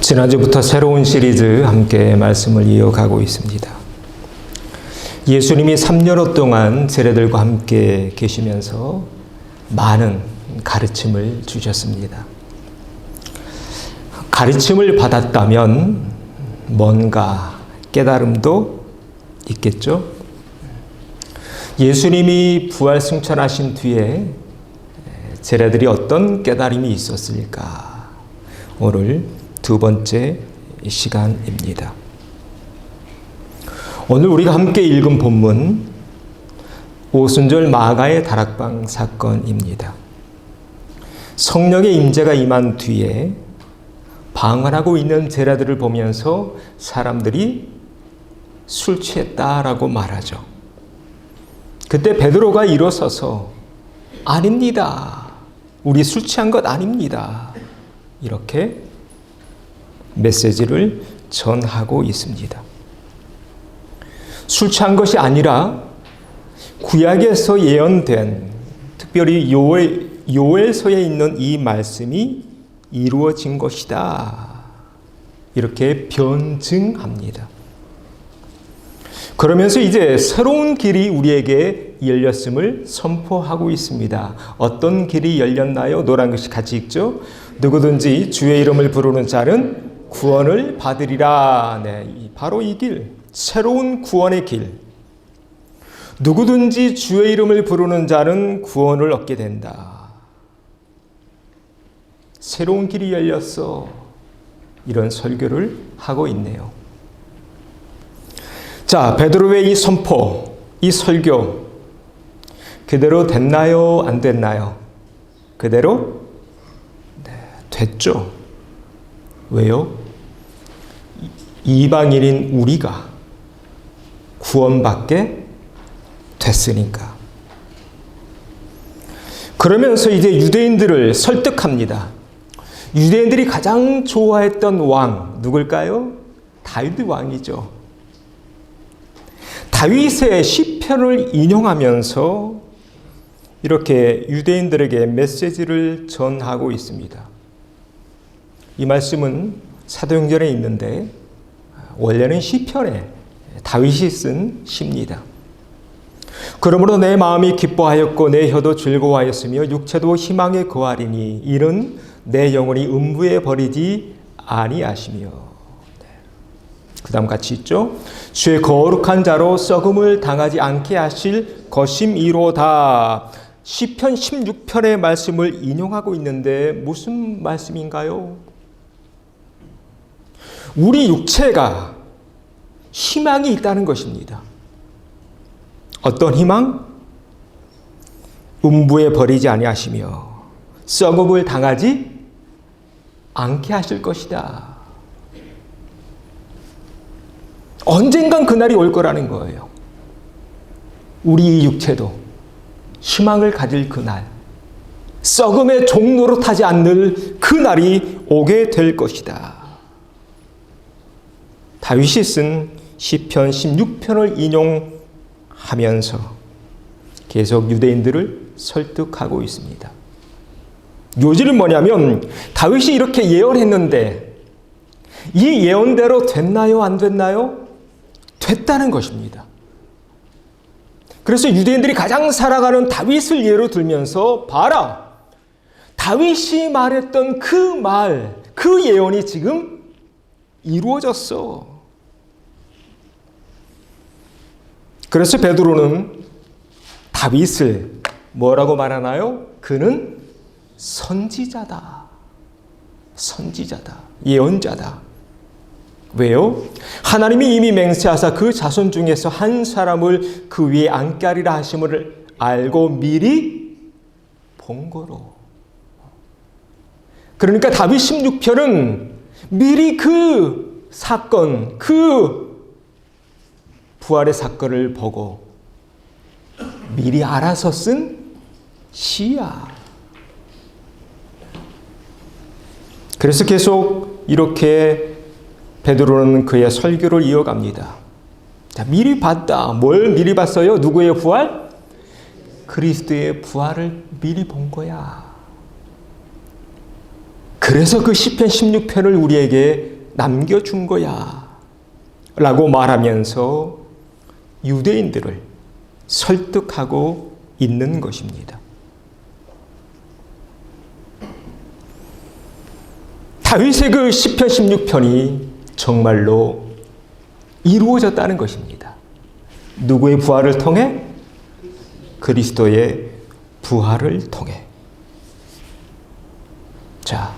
지난주부터 새로운 시리즈 함께 말씀을 이어가고 있습니다. 예수님이 3년여 동안 제자들과 함께 계시면서 많은 가르침을 주셨습니다. 가르침을 받았다면 뭔가 깨달음도 있겠죠? 예수님이 부활승천하신 뒤에 제자들이 어떤 깨달음이 있었을까? 오늘 두 번째 시간입니다. 오늘 우리가 함께 읽은 본문 오순절 마가의 다락방 사건입니다. 성령의 임재가 임한 뒤에 방언하고 있는 제자들을 보면서 사람들이 술 취했다라고 말하죠. 그때 베드로가 일어서서 아닙니다. 우리 술 취한 것 아닙니다. 이렇게 메시지를 전하고 있습니다. 술 취한 것이 아니라 구약에서 예언된 특별히 요엘서에 있는 이 말씀이 이루어진 것이다. 이렇게 변증합니다. 그러면서 이제 새로운 길이 우리에게 열렸음을 선포하고 있습니다. 어떤 길이 열렸나요? 노란 글씨 같이 읽죠? 누구든지 주의 이름을 부르는 자는 구원을 받으리라. 네, 바로 이 길, 새로운 구원의 길. 누구든지 주의 이름을 부르는 자는 구원을 얻게 된다. 새로운 길이 열렸어. 이런 설교를 하고 있네요. 자, 베드로의 이 선포, 이 설교 그대로 됐나요? 안 됐나요? 그대로 됐죠. 왜요? 이방인인 우리가 구원받게 됐으니까. 그러면서 이제 유대인들을 설득합니다. 유대인들이 가장 좋아했던 왕 누굴까요? 다윗 왕이죠. 다윗의 시편을 인용하면서 이렇게 유대인들에게 메시지를 전하고 있습니다. 이 말씀은 사도행전에 있는데 원래는 시편에 다윗이 쓴 시입니다. 그러므로 내 마음이 기뻐하였고 내 혀도 즐거워하였으며 육체도 희망에 거하리니 이는 내 영혼이 음부에 버리지 아니하시며. 그 다음 같이 있죠. 주의 거룩한 자로 썩음을 당하지 않게 하실 것임이로다. 시편 16편의 말씀을 인용하고 있는데 무슨 말씀인가요? 우리 육체가 희망이 있다는 것입니다. 어떤 희망? 음부에 버리지 아니하시며 썩음을 당하지 않게 하실 것이다. 언젠간 그날이 올 거라는 거예요. 우리 육체도 희망을 가질 그날, 썩음의 종로로 타지 않는 그날이 오게 될 것이다. 다윗이 쓴 시편 16편을 인용하면서 계속 유대인들을 설득하고 있습니다. 요지는 뭐냐면 다윗이 이렇게 예언했는데 이 예언대로 됐나요? 안 됐나요? 됐다는 것입니다. 그래서 유대인들이 가장 살아가는 다윗을 예로 들면서 봐라. 다윗이 말했던 그 말, 그 예언이 지금 이루어졌어. 그래서 베드로는 다윗을 뭐라고 말하나요? 그는 선지자다. 선지자다. 예언자다. 왜요? 하나님이 이미 맹세하사 그 자손 중에서 한 사람을 그 위에 앉게 하리라 하심을 알고 미리 본 거로. 그러니까 다윗 16편은 미리 그 사건, 그 부활의 사건을 보고 미리 알아서 쓴 시야. 그래서 계속 이렇게 베드로는 그의 설교를 이어갑니다. 자, 미리 봤다. 뭘 미리 봤어요? 누구의 부활? 그리스도의 부활을 미리 본 거야. 그래서 그 시편 16편을 우리에게 남겨준 거야 라고 말하면서 유대인들을 설득하고 있는 것입니다. 다윗의 그 시편 16편이 정말로 이루어졌다는 것입니다. 누구의 부활을 통해? 그리스도의 부활을 통해. 자,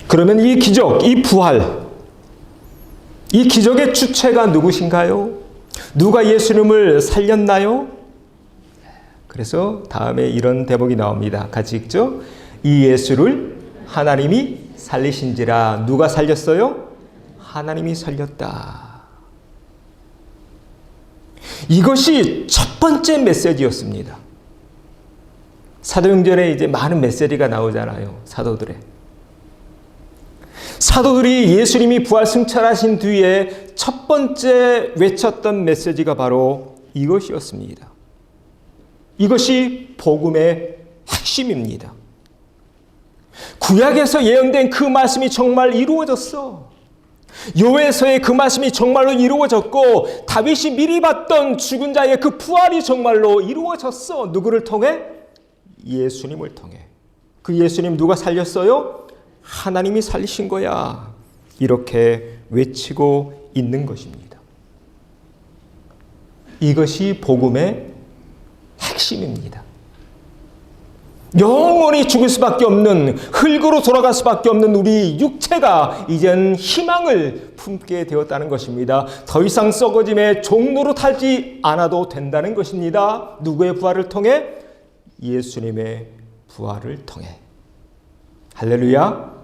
그러면 이 기적, 이 부활, 이 기적의 주체가 누구신가요? 누가 예수님을 살렸나요? 그래서 다음에 이런 대목이 나옵니다. 같이 읽죠? 이 예수를 하나님이 살리신지라. 누가 살렸어요? 하나님이 살렸다. 이것이 첫 번째 메시지였습니다. 사도행전에 이제 많은 메시지가 나오잖아요. 사도들이 예수님이 부활 승천하신 뒤에 첫 번째 외쳤던 메시지가 바로 이것이었습니다. 이것이 복음의 핵심입니다. 구약에서 예언된 그 말씀이 정말 이루어졌어. 요엘서의 그 말씀이 정말로 이루어졌고 다윗이 미리 봤던 죽은 자의 그 부활이 정말로 이루어졌어. 누구를 통해? 예수님을 통해. 그 예수님 누가 살렸어요? 하나님이 살리신 거야. 이렇게 외치고 있는 것입니다. 이것이 복음의 핵심입니다. 영원히 죽을 수밖에 없는, 흙으로 돌아갈 수밖에 없는 우리 육체가 이젠 희망을 품게 되었다는 것입니다. 더 이상 썩어짐의 종로로 타지 않아도 된다는 것입니다. 누구의 부활을 통해? 예수님의 부활을 통해. 할렐루야.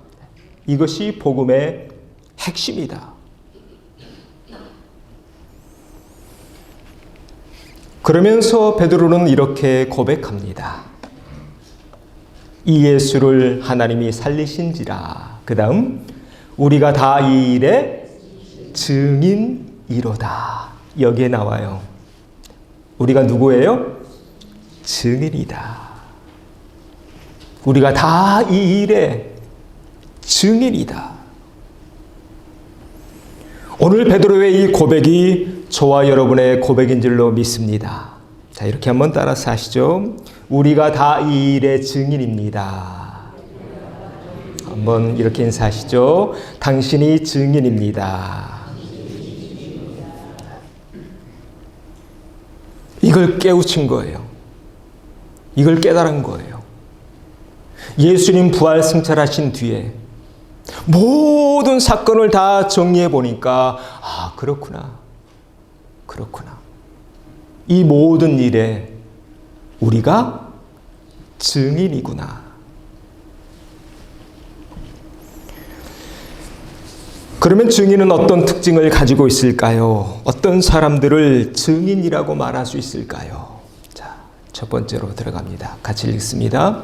이것이 복음의 핵심이다. 그러면서 베드로는 이렇게 고백합니다. 이 예수를 하나님이 살리신지라. 그 다음 우리가 다 이 일의 증인이로다. 여기에 나와요. 우리가 누구예요? 증인이다. 우리가 다 이 일의 증인이다. 오늘 베드로의 이 고백이 저와 여러분의 고백인 줄로 믿습니다. 자, 이렇게 한번 따라서 하시죠. 우리가 다 이 일의 증인입니다. 한번 이렇게 인사하시죠. 당신이 증인입니다. 이걸 깨우친 거예요. 이걸 깨달은 거예요. 예수님 부활 승천하신 뒤에 모든 사건을 다 정리해 보니까 그렇구나. 이 모든 일에 우리가 증인이구나. 그러면 증인은 어떤 특징을 가지고 있을까요? 어떤 사람들을 증인이라고 말할 수 있을까요? 자, 첫 번째로 들어갑니다. 같이 읽습니다.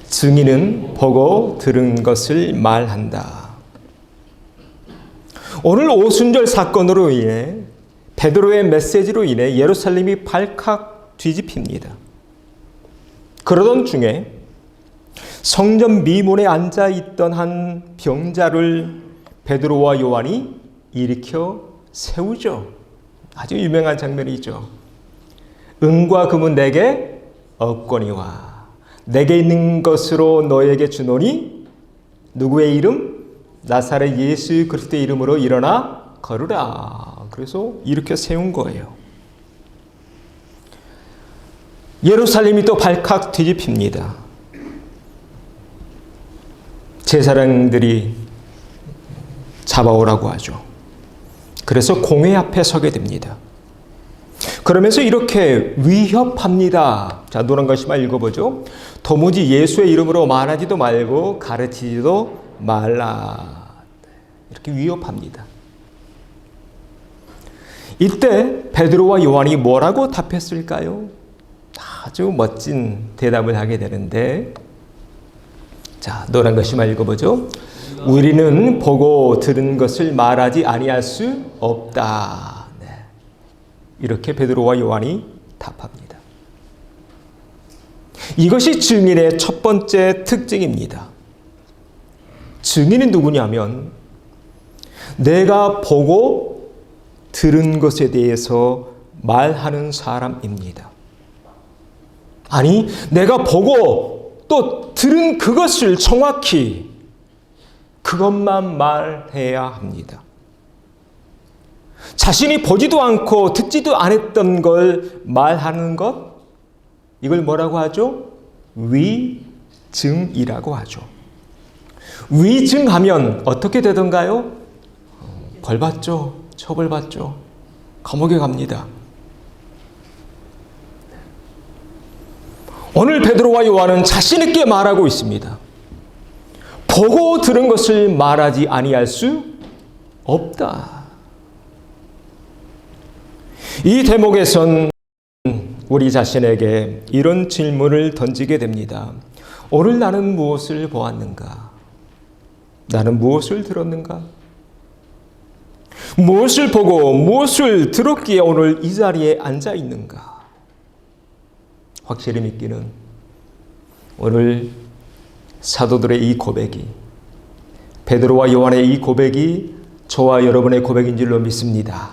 증인은 보고 들은 것을 말한다. 오늘 오순절 사건으로 인해 베드로의 메시지로 인해 예루살렘이 발칵 뒤집힙니다. 그러던 중에 성전 미문에 앉아있던 한 병자를 베드로와 요한이 일으켜 세우죠. 아주 유명한 장면이죠. 은과 금은 내게 없거니와 내게 있는 것으로 너에게 주노니 누구의 이름? 나사렛 예수 그리스도의 이름으로 일어나 걸으라. 그래서 이렇게 세운 거예요. 예루살렘이 또 발칵 뒤집힙니다. 제사장들이 잡아오라고 하죠. 그래서 공회 앞에 서게 됩니다. 그러면서 이렇게 위협합니다. 자, 노란 글씨만 읽어보죠. 도무지 예수의 이름으로 말하지도 말고 가르치지도 말라. 이렇게 위협합니다. 이때 베드로와 요한이 뭐라고 답했을까요? 아주 멋진 대답을 하게 되는데, 자, 노란 글씨만 읽어보죠. 우리는 보고 들은 것을 말하지 아니할 수 없다. 네. 이렇게 베드로와 요한이 답합니다. 이것이 증인의 첫 번째 특징입니다. 증인이 누구냐면 내가 보고 들은 것에 대해서 말하는 사람입니다. 아니, 내가 보고 또 들은 그것을 정확히 그것만 말해야 합니다. 자신이 보지도 않고 듣지도 않았던 걸 말하는 것, 이걸 뭐라고 하죠? 위증이라고 하죠. 위증하면 어떻게 되던가요? 벌받죠. 처벌받죠. 감옥에 갑니다. 오늘 베드로와 요한은 자신 있게 말하고 있습니다. 보고 들은 것을 말하지 아니할 수 없다. 이 대목에선 우리 자신에게 이런 질문을 던지게 됩니다. 오늘 나는 무엇을 보았는가? 나는 무엇을 들었는가? 무엇을 보고 무엇을 들었기에 오늘 이 자리에 앉아 있는가? 확실히 믿기는 오늘 사도들의 이 고백이, 베드로와 요한의 이 고백이 저와 여러분의 고백인 줄로 믿습니다.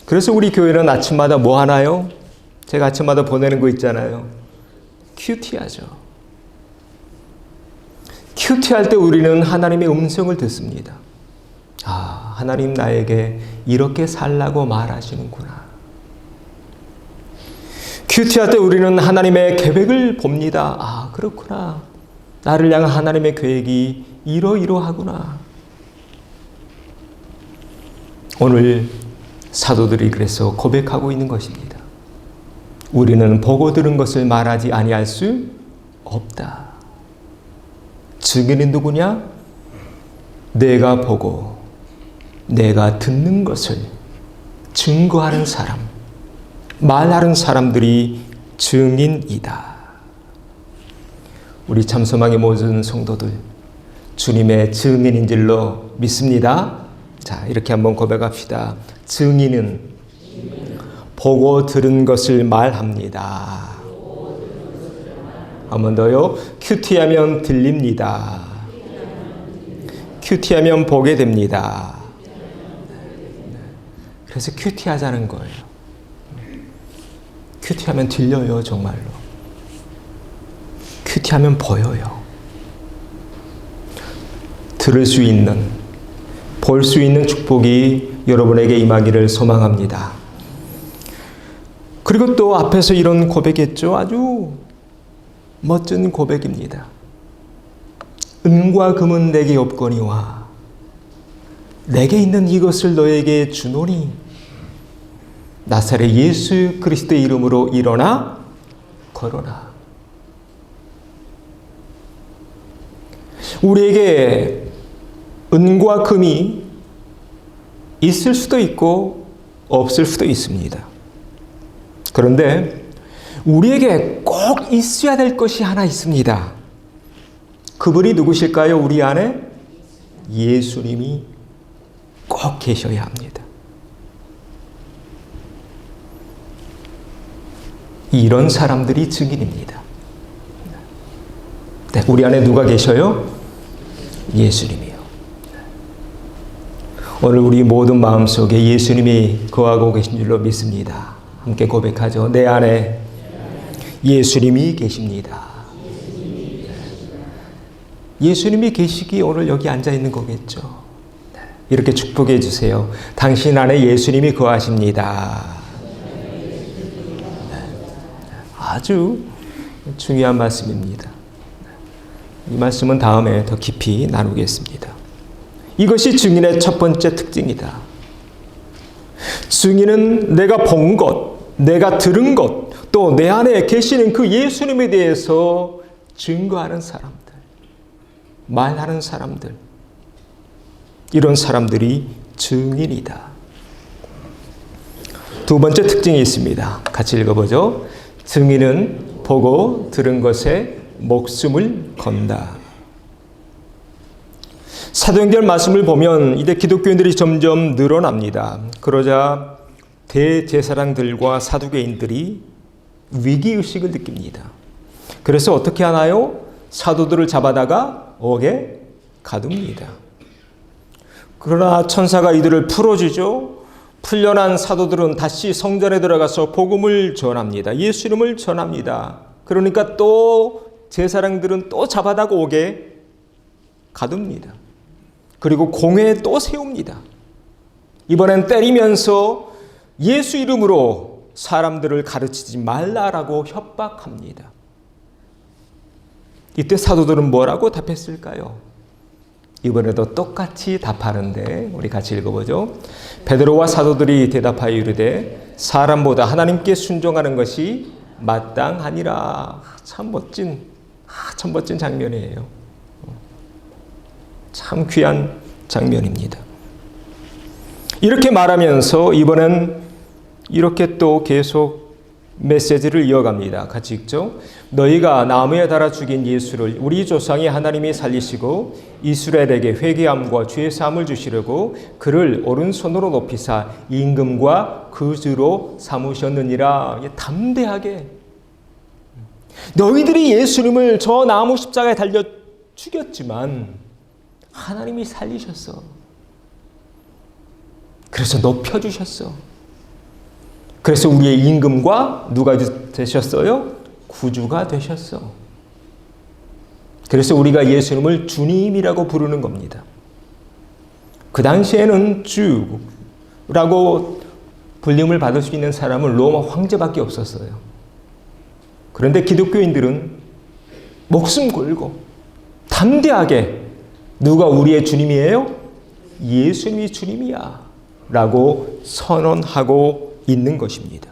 그래서 우리 교회는 아침마다 뭐 하나요? 제가 아침마다 보내는 거 있잖아요. 큐티하죠. 큐티할 때 우리는 하나님의 음성을 듣습니다. 아, 하나님 나에게 이렇게 살라고 말하시는구나. 큐티할 때 우리는 하나님의 계획을 봅니다. 아, 그렇구나. 나를 향한 하나님의 계획이 이러이러하구나. 오늘 사도들이 그래서 고백하고 있는 것입니다. 우리는 보고 들은 것을 말하지 아니할 수 없다. 증인은 누구냐? 내가 보고 내가 듣는 것을 증거하는 사람, 말하는 사람들이 증인이다. 우리 참소망의 모든 성도들, 주님의 증인인 줄로 믿습니다. 자, 이렇게 한번 고백합시다. 증인은 보고 들은 것을 말합니다. 한 번 더요. 큐티하면 들립니다. 큐티하면 보게 됩니다. 그래서 큐티하자는 거예요. 큐티하면 들려요, 정말로. 큐티하면 보여요. 들을 수 있는, 볼 수 있는 축복이 여러분에게 임하기를 소망합니다. 그리고 또 앞에서 이런 고백했죠. 아주 멋진 고백입니다. 은과 금은 내게 없거니와 내게 있는 이것을 너에게 주노니 나사렛 예수 그리스도의 이름으로 일어나 걸어라. 우리에게 은과 금이 있을 수도 있고 없을 수도 있습니다. 그런데 우리에게 꼭 있어야 될 것이 하나 있습니다. 그분이 누구실까요? 우리 안에 예수님이 꼭 계셔야 합니다. 이런 사람들이 증인입니다. 네, 우리 안에 누가 계셔요? 예수님이요. 오늘 우리 모든 마음속에 예수님이 거하고 계신 줄로 믿습니다. 함께 고백하죠. 내 안에 예수님이 계십니다. 예수님이 계시기에 오늘 여기 앉아 있는 거겠죠. 이렇게 축복해 주세요. 당신 안에 예수님이 거하십니다. 아주 중요한 말씀입니다. 이 말씀은 다음에 더 깊이 나누겠습니다. 이것이 증인의 첫 번째 특징이다. 증인은 내가 본 것, 내가 들은 것, 또 내 안에 계시는 그 예수님에 대해서 증거하는 사람들, 말하는 사람들, 이런 사람들이 증인이다. 두 번째 특징이 있습니다. 같이 읽어보죠. 증인은 보고 들은 것에 목숨을 건다. 사도행전 말씀을 보면 이제 기독교인들이 점점 늘어납니다. 그러자 대제사장들과 사두개인들이 위기의식을 느낍니다. 그래서 어떻게 하나요? 사도들을 잡아다가 옥에 가둡니다. 그러나 천사가 이들을 풀어주죠. 풀려난 사도들은 다시 성전에 들어가서 복음을 전합니다. 예수 이름을 전합니다. 그러니까 또 제사장들은 또 잡아다가 옥에 가둡니다. 그리고 공회에 또 세웁니다. 이번엔 때리면서 예수 이름으로 사람들을 가르치지 말라라고 협박합니다. 이때 사도들은 뭐라고 답했을까요? 이번에도 똑같이 답하는데 우리 같이 읽어보죠. 베드로와 사도들이 대답하여 이르되 사람보다 하나님께 순종하는 것이 마땅하니라. 참 멋진 장면이에요. 참 귀한 장면입니다. 이렇게 말하면서 이번엔 이렇게 또 계속 메시지를 이어갑니다. 같이 읽죠. 너희가 나무에 달아 죽인 예수를 우리 조상이 하나님이 살리시고 이스라엘에게 회개함과 죄 사함을 주시려고 그를 오른손으로 높이사 임금과 그주로 삼으셨느니라. 담대하게 너희들이 예수님을 저 나무 십자가에 달려 죽였지만 하나님이 살리셨어. 그래서 높여주셨어. 그래서 우리의 임금과 누가 되셨어요? 구주가 되셨어. 그래서 우리가 예수님을 주님이라고 부르는 겁니다. 그 당시에는 주라고 불림을 받을 수 있는 사람은 로마 황제밖에 없었어요. 그런데 기독교인들은 목숨 걸고 담대하게 누가 우리의 주님이에요? 예수님이 주님이야 라고 선언하고 있는 것입니다.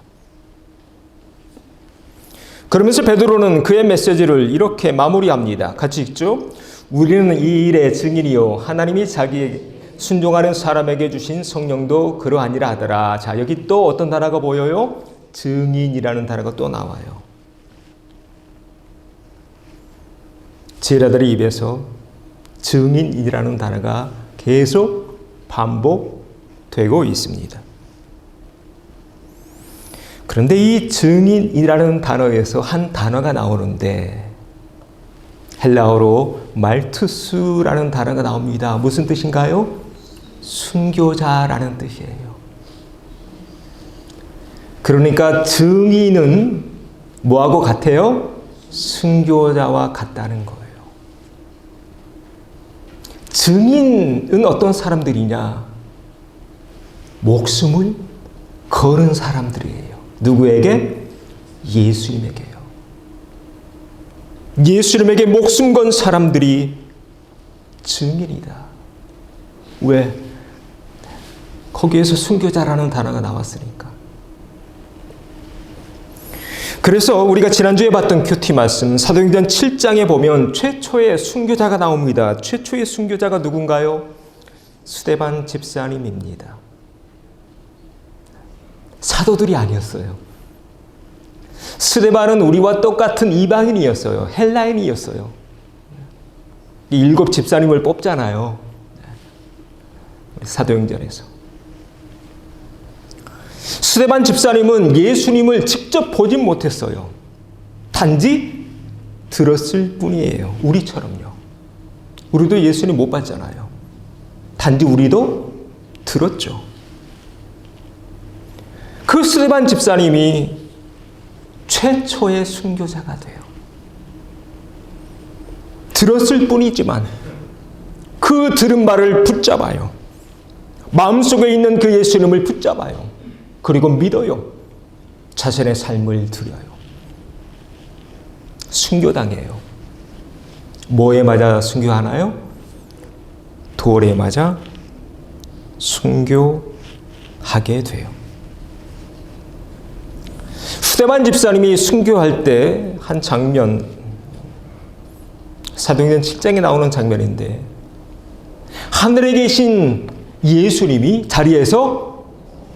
그러면서 베드로는 그의 메시지를 이렇게 마무리합니다. 같이 읽죠. 우리는 이 일의 증인이요 하나님이 자기에게 순종하는 사람에게 주신 성령도 그러하니라 하더라. 자, 여기 또 어떤 단어가 보여요? 증인이라는 단어가 또 나와요. 제자들의 입에서 증인이라는 단어가 계속 반복되고 있습니다. 그런데 이 증인이라는 단어에서 한 단어가 나오는데 헬라어로 말투스라는 단어가 나옵니다. 무슨 뜻인가요? 순교자라는 뜻이에요. 그러니까 증인은 뭐하고 같아요? 순교자와 같다는 거예요. 증인은 어떤 사람들이냐? 목숨을 거는 사람들이에요. 누구에게? 예수님에게요. 예수님에게 목숨 건 사람들이 증인이다. 왜? 거기에서 순교자라는 단어가 나왔으니까. 그래서 우리가 지난주에 봤던 큐티 말씀 사도행전 7장에 보면 최초의 순교자가 나옵니다. 최초의 순교자가 누군가요? 스데반 집사님입니다. 사도들이 아니었어요. 스데반은 우리와 똑같은 이방인이었어요. 헬라인이었어요. 7 집사님을 뽑잖아요. 사도행전에서. 스데반 집사님은 예수님을 직접 보진 못했어요. 단지 들었을 뿐이에요. 우리처럼요. 우리도 예수님 못 봤잖아요. 단지 우리도 들었죠. 그 스데반 집사님이 최초의 순교자가 돼요. 들었을 뿐이지만 그 들은 말을 붙잡아요. 마음속에 있는 그 예수님을 붙잡아요. 그리고 믿어요. 자신의 삶을 드려요. 순교당해요. 뭐에 맞아 순교하나요? 돌에 맞아 순교하게 돼요. 스데반 집사님이 순교할 때 한 장면, 사도행전 7장에 나오는 장면인데 하늘에 계신 예수님이 자리에서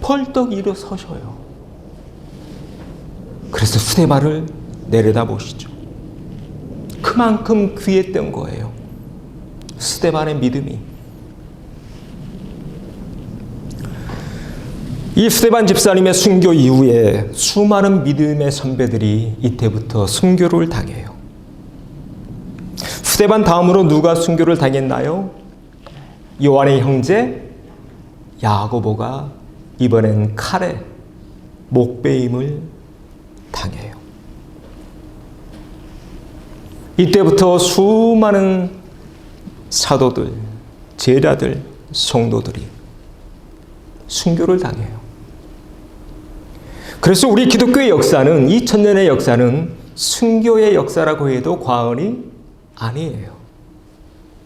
펄떡 일어서셔요. 그래서 스데반을 내려다보시죠. 그만큼 귀했던 거예요. 스데반의 믿음이. 이 스데반 집사님의 순교 이후에 수많은 믿음의 선배들이 이때부터 순교를 당해요. 스데반 다음으로 누가 순교를 당했나요? 요한의 형제 야고보가 이번엔 칼에 목베임을 당해요. 이때부터 수많은 사도들, 제자들, 성도들이 순교를 당해요. 그래서 우리 기독교의 역사는 2000년의 역사는 순교의 역사라고 해도 과언이 아니에요.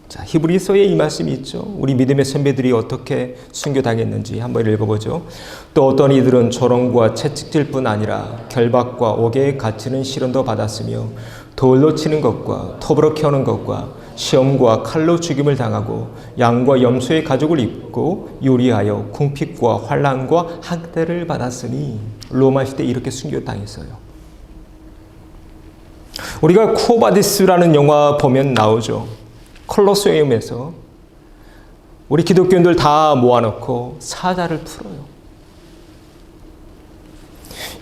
자, 히브리서에 이 말씀이 있죠. 우리 믿음의 선배들이 어떻게 순교당했는지 한번 읽어보죠. 또 어떤 이들은 조롱과 채찍질 뿐 아니라 결박과 옥에 갇히는 시련도 받았으며 돌로 치는 것과 톱으로 캐는 것과 시험과 칼로 죽임을 당하고 양과 염소의 가죽을 입고 요리하여 궁핍과 환난과 학대를 받았으니 로마 시대 이렇게 순교당했어요. 우리가 쿠오바디스라는 영화 보면 나오죠. 콜로세움에서 우리 기독교인들 다 모아놓고 사자를 풀어요.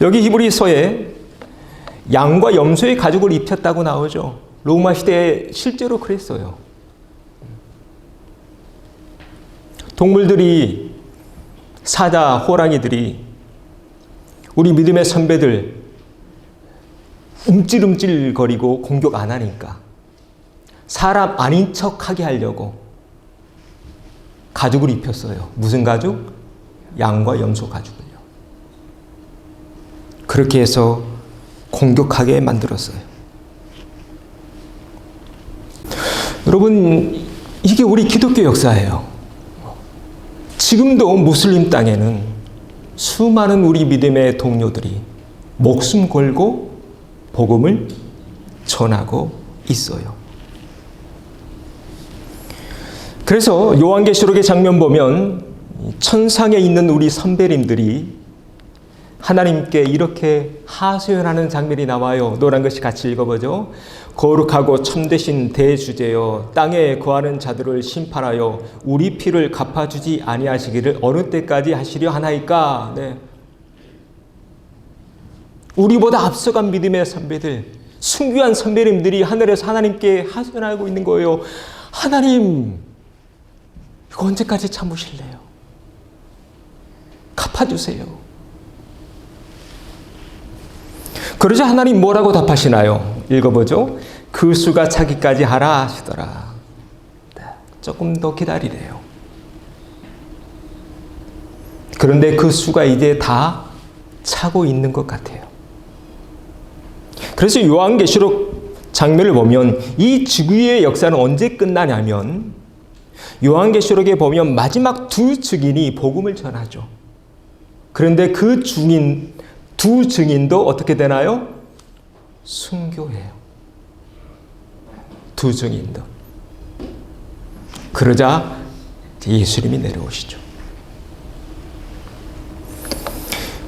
여기 히브리서에 양과 염소의 가죽을 입혔다고 나오죠. 로마 시대에 실제로 그랬어요. 동물들이, 사자, 호랑이들이 우리 믿음의 선배들 움찔움찔거리고 공격 안 하니까 사람 아닌 척하게 하려고 가죽을 입혔어요. 무슨 가죽? 양과 염소 가죽을요. 그렇게 해서 공격하게 만들었어요. 여러분, 이게 우리 기독교 역사예요. 지금도 무슬림 땅에는 수많은 우리 믿음의 동료들이 목숨 걸고 복음을 전하고 있어요. 그래서 요한계시록의 장면 보면 천상에 있는 우리 선배님들이 하나님께 이렇게 하소연하는 장면이 나와요. 노란 글씨 같이 읽어보죠. 거룩하고 참되신 대주제여, 땅에 거하는 자들을 심판하여 우리 피를 갚아주지 아니하시기를 어느 때까지 하시려 하나이까. 네. 우리보다 앞서간 믿음의 선배들, 순교한 선배님들이 하늘에서 하나님께 하소연하고 있는 거예요. 하나님, 이거 언제까지 참으실래요? 갚아주세요. 그러자 하나님 뭐라고 답하시나요? 읽어보죠. 그 수가 차기까지 하라 하시더라. 조금 더 기다리래요. 그런데 그 수가 이제 다 차고 있는 것 같아요. 그래서 요한계시록 장면을 보면 이 지구의 역사는 언제 끝나냐면 요한계시록에 보면 마지막 두 증인이 복음을 전하죠. 그런데 그 두 증인도 어떻게 되나요? 순교해요. 두 증인도. 그러자 예수님이 내려오시죠.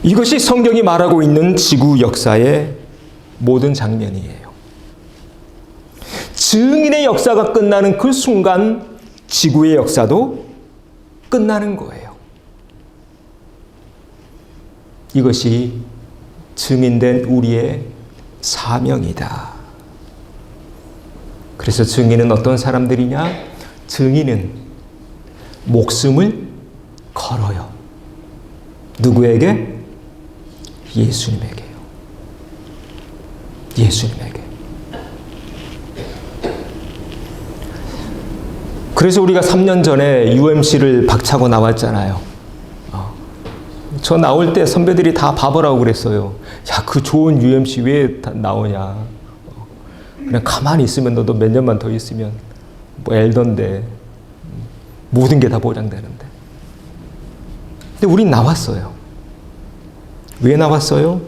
이것이 성경이 말하고 있는 지구 역사의 모든 장면이에요. 증인의 역사가 끝나는 그 순간 지구의 역사도 끝나는 거예요. 이것이 증인된 우리의 사명이다. 그래서 증인은 어떤 사람들이냐? 증인은 목숨을 걸어요. 누구에게? 예수님에게요. 예수님에게. 그래서 우리가 3년 전에 UMC를 박차고 나왔잖아요. 저 나올 때 선배들이 다 바보라고 그랬어요. 야, 그 좋은 UMC 왜 나오냐. 그냥 가만히 있으면 너도 몇 년만 더 있으면 뭐 엘던데 모든 게 다 보장되는데. 근데 우린 나왔어요. 왜 나왔어요?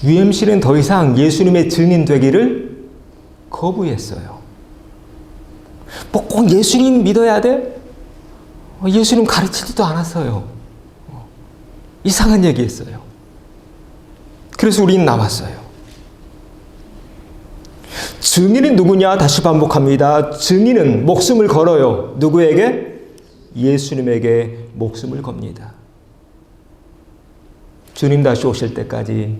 UMC는 더 이상 예수님의 증인 되기를 거부했어요. 뭐 꼭 예수님 믿어야 돼? 예수님 가르치지도 않았어요. 이상한 얘기했어요. 그래서 우린 나왔어요. 증인은 누구냐? 다시 반복합니다. 증인은 목숨을 걸어요. 누구에게? 예수님에게 목숨을 겁니다. 주님 다시 오실 때까지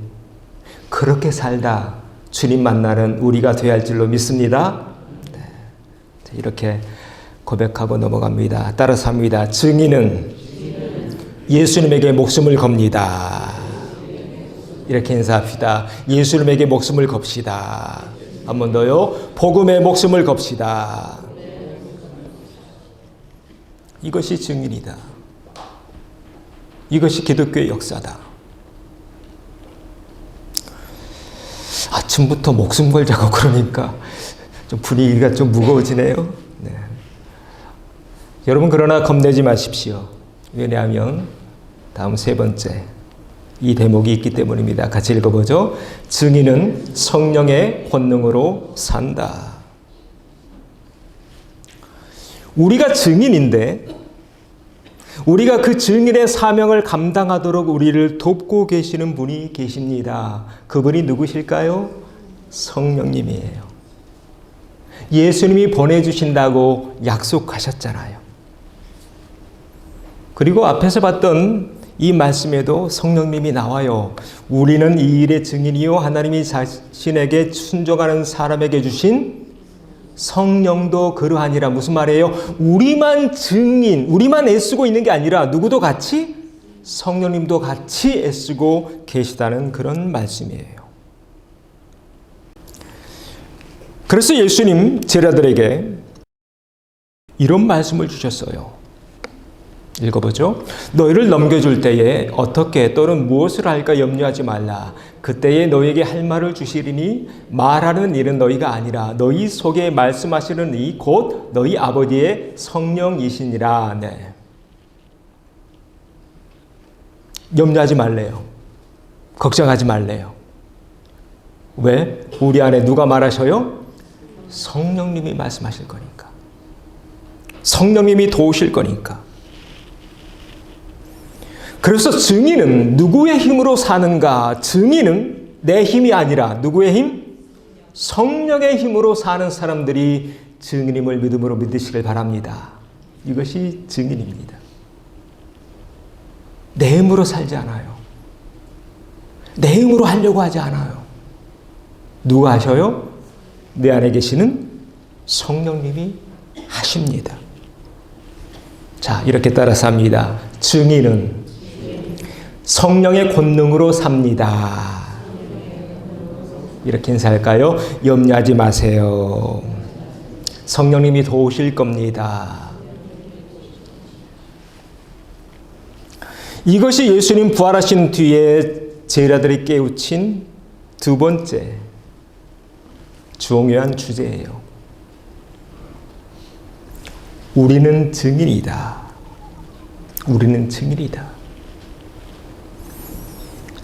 그렇게 살다 주님 만나는 우리가 되어야 할 줄로 믿습니다. 이렇게 고백하고 넘어갑니다. 따라서 합니다. 증인은 예수님에게 목숨을 겁니다. 이렇게 인사합시다. 예수님에게 목숨을 겁시다. 한 번 더요. 복음에 목숨을 겁시다. 이것이 증인이다. 이것이 기독교의 역사다. 아침부터 목숨 걸자고 그러니까 좀 분위기가 좀 무거워지네요. 네. 여러분 그러나 겁내지 마십시오. 왜냐하면 다음 세 번째 이 대목이 있기 때문입니다. 같이 읽어보죠. 증인은 성령의 권능으로 산다. 우리가 증인인데 우리가 그 증인의 사명을 감당하도록 우리를 돕고 계시는 분이 계십니다. 그분이 누구실까요? 성령님이에요. 예수님이 보내주신다고 약속하셨잖아요. 그리고 앞에서 봤던 이 말씀에도 성령님이 나와요. 우리는 이 일의 증인이요 하나님이 자신에게 순종하는 사람에게 주신 성령도 그러하니라. 무슨 말이에요? 우리만 증인, 우리만 애쓰고 있는 게 아니라 누구도 같이 성령님도 같이 애쓰고 계시다는 그런 말씀이에요. 그래서 예수님 제자들에게 이런 말씀을 주셨어요. 읽어보죠. 너희를 넘겨줄 때에 어떻게 또는 무엇을 할까 염려하지 말라. 그때에 너희에게 할 말을 주시리니 말하는 일은 너희가 아니라 너희 속에 말씀하시는 이 곧 너희 아버지의 성령이시니라. 네. 염려하지 말래요. 걱정하지 말래요. 왜? 우리 안에 누가 말하셔요? 성령님이 말씀하실 거니까. 성령님이 도우실 거니까. 그래서 증인은 누구의 힘으로 사는가? 증인은 내 힘이 아니라 누구의 힘? 성령의 힘으로 사는 사람들이 증인임을 믿음으로 믿으시길 바랍니다. 이것이 증인입니다. 내 힘으로 살지 않아요. 내 힘으로 하려고 하지 않아요. 누가 하셔요? 내 안에 계시는 성령님이 하십니다. 자, 이렇게 따라서 합니다. 증인은 성령의 권능으로 삽니다. 이렇게 인사할까요? 염려하지 마세요. 성령님이 도우실 겁니다. 이것이 예수님 부활하신 뒤에 제자들이 깨우친 두 번째 중요한 주제예요. 우리는 증인이다. 우리는 증인이다.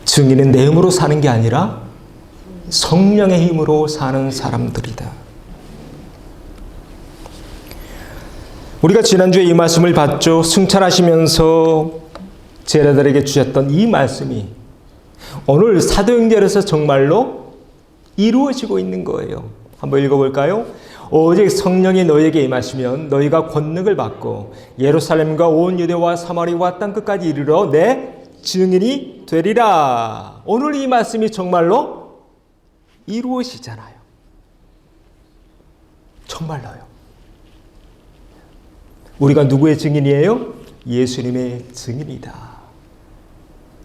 증인은 내 힘으로 사는 게 아니라 성령의 힘으로 사는 사람들이다. 우리가 지난주에 이 말씀을 봤죠. 승천하시면서 제자들에게 주셨던 이 말씀이 오늘 사도행전에서 정말로 이루어지고 있는 거예요. 한번 읽어볼까요? 오직 성령이 너희에게 임하시면 너희가 권능을 받고 예루살렘과 온 유대와 사마리아와 땅끝까지 이르러 내 증인이 되리라. 오늘 이 말씀이 정말로 이루어지잖아요. 정말로요. 우리가 누구의 증인이에요? 예수님의 증인이다.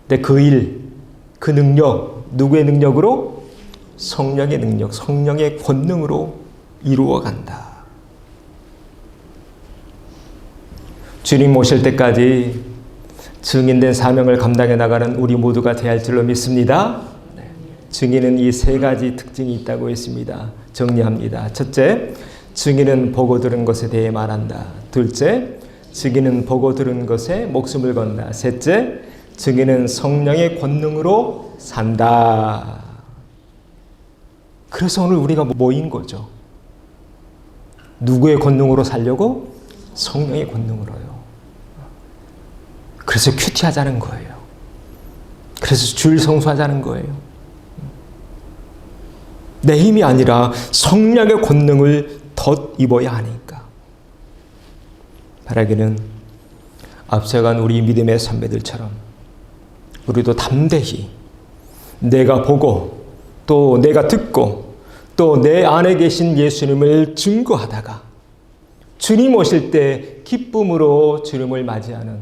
근데 그 일, 그 능력, 누구의 능력으로? 성령의 능력, 성령의 권능으로 이루어간다. 주님 오실 때까지 증인된 사명을 감당해 나가는 우리 모두가 되어야 할 줄로 믿습니다. 증인은 이 세 가지 특징이 있다고 했습니다. 정리합니다. 첫째, 증인은 보고 들은 것에 대해 말한다. 둘째, 증인은 보고 들은 것에 목숨을 건다. 셋째, 증인은 성령의 권능으로 산다. 그래서 오늘 우리가 모인 거죠. 누구의 권능으로 살려고? 성령의 권능으로요. 그래서 큐티하자는 거예요. 그래서 주일 성수하자는 거예요. 내 힘이 아니라 성령의 권능을 덧입어야 하니까. 바라기는 앞서간 우리 믿음의 선배들처럼 우리도 담대히 내가 보고 또 내가 듣고 또 내 안에 계신 예수님을 증거하다가 주님 오실 때 기쁨으로 주님을 맞이하는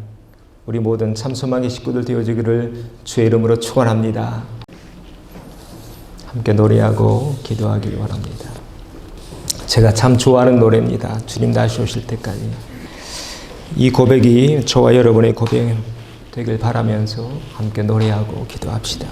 우리 모든 참소망의 식구들 되어지기를 주의 이름으로 축원합니다. 함께 노래하고 기도하기를 원합니다. 제가 참 좋아하는 노래입니다. 주님 다시 오실 때까지. 이 고백이 저와 여러분의 고백 되길 바라면서 함께 노래하고 기도합시다.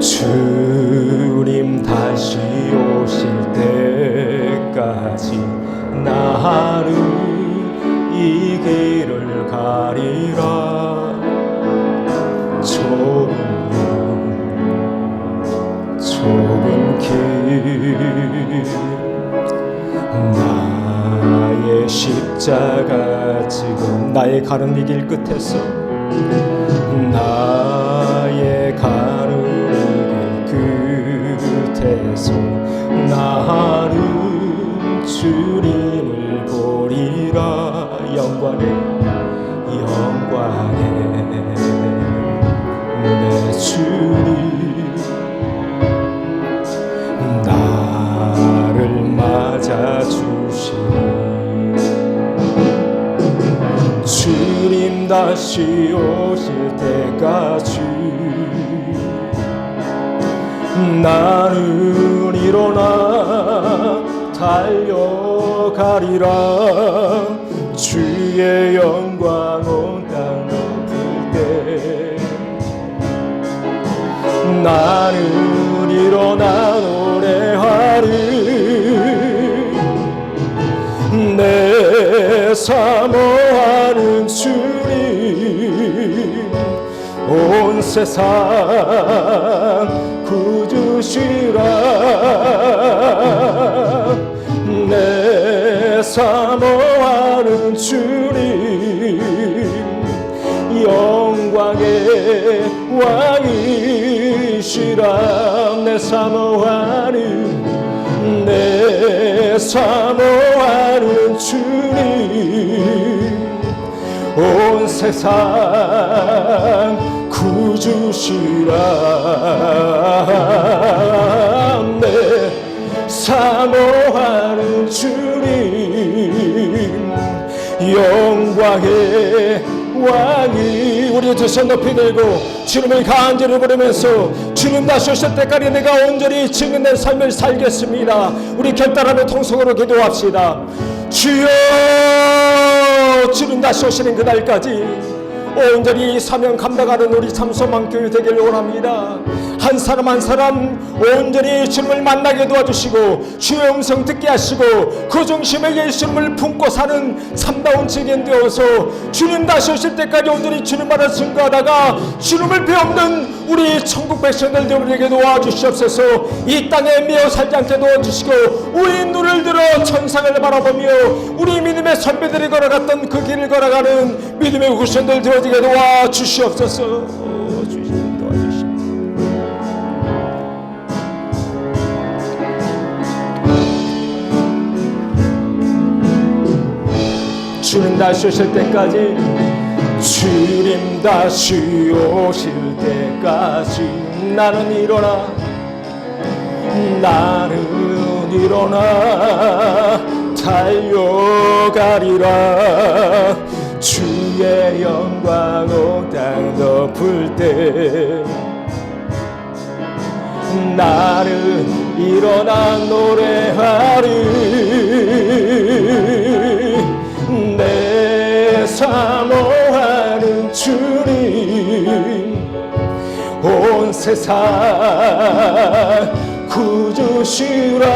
주님 다시 오실 때까지 나를 이 길을 가리라. 좁은 길 나의 십자가 지금 나의 가는 이 길 끝에서 나의 가는 이 길 끝에서 나는 주님을 보리라. 영광에 내 주님 나를 맞아주시니 주님 다시 오실 때까지 나는 일어나 달려가리라. 주의 영광 온 땅 덮을 때 나는 일어나 노래하리. 내 사모하는 주님 온 세상 구주시라. 내 사모하는 주님 영광의 왕이시라. 내 사모하는 주님 온 세상 구주시라. 내 사모하는 주님 영광의 왕이. 우리 두 손 높이 들고 주님을 간절히 부르면서 주님 다시 오실 때까지 내가 온전히 증인된 삶을 살겠습니다. 우리 결단하며 통성으로 기도합시다. 주여, 주님 다시 오시는 그날까지 온전히 사명 감당하는 우리 참소망교회 되기를 원합니다. 한 사람 한 사람 온전히 주님을 만나게 도와주시고 주의 음성 듣게 하시고 그 중심에 예수님을 품고 사는 참다운 증인 되어서 주님 다시 오실 때까지 온전히 주님만을 증거하다가 주님을 배우는 우리 천국 백성들 되게 도와주시옵소서. 이 땅에 미어 살지 않게 도와주시고 우리 눈을 들어 천상을 바라보며 우리 믿음의 선배들이 걸어갔던 그 길을 걸어가는 믿음의 구원들 되어지게 도와주시옵소서. 주님 다시 오실 때까지 주님 다시 오실 때까지 나는 일어나 달려가리라. 주의 영광 온 땅 덮을 때 나는 일어나 노래하리. 내 사모하는 주님 온 세상 구주시라.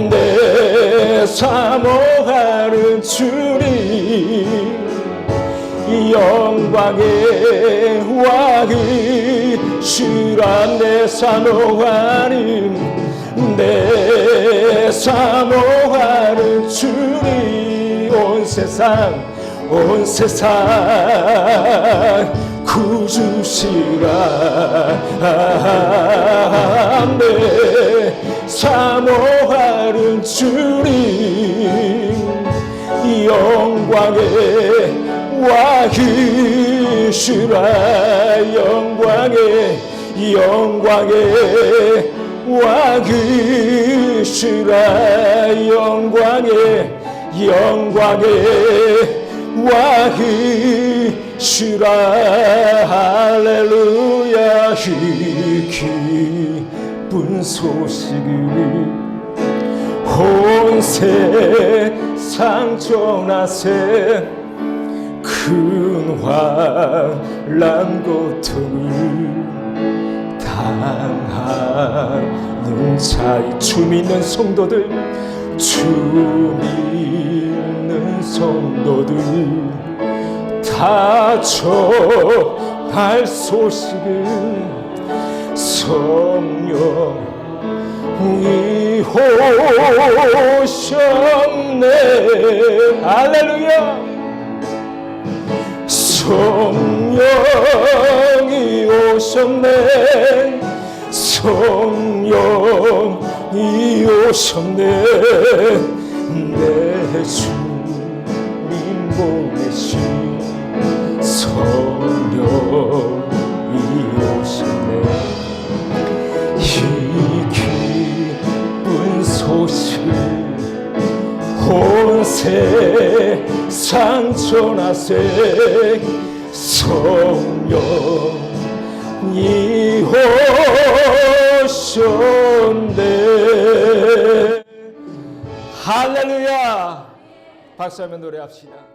내 사모하는 주님 영광의 왕이시라. 내 사모하는 내 사모하는 주님 온 세상 구주시라. 내 사모하는 주님 영광에 와 계시라 영광에 와 계시라 영광에 와 계시라 할렐루야 이 기쁜 소식을 온 세상 전하세 큰 환난 고통을 당하는 자의 주 믿는 성도들 다 전할 소식은 성령이 오셨네 할렐루야 성령이 오셨네 성령이 오셨네 내 주님 보내신 성령이 오셨네 이 기쁜 소식을 온 세상 전하세 성령이 오셨네 할렐루야 박수 한번 노래합시다.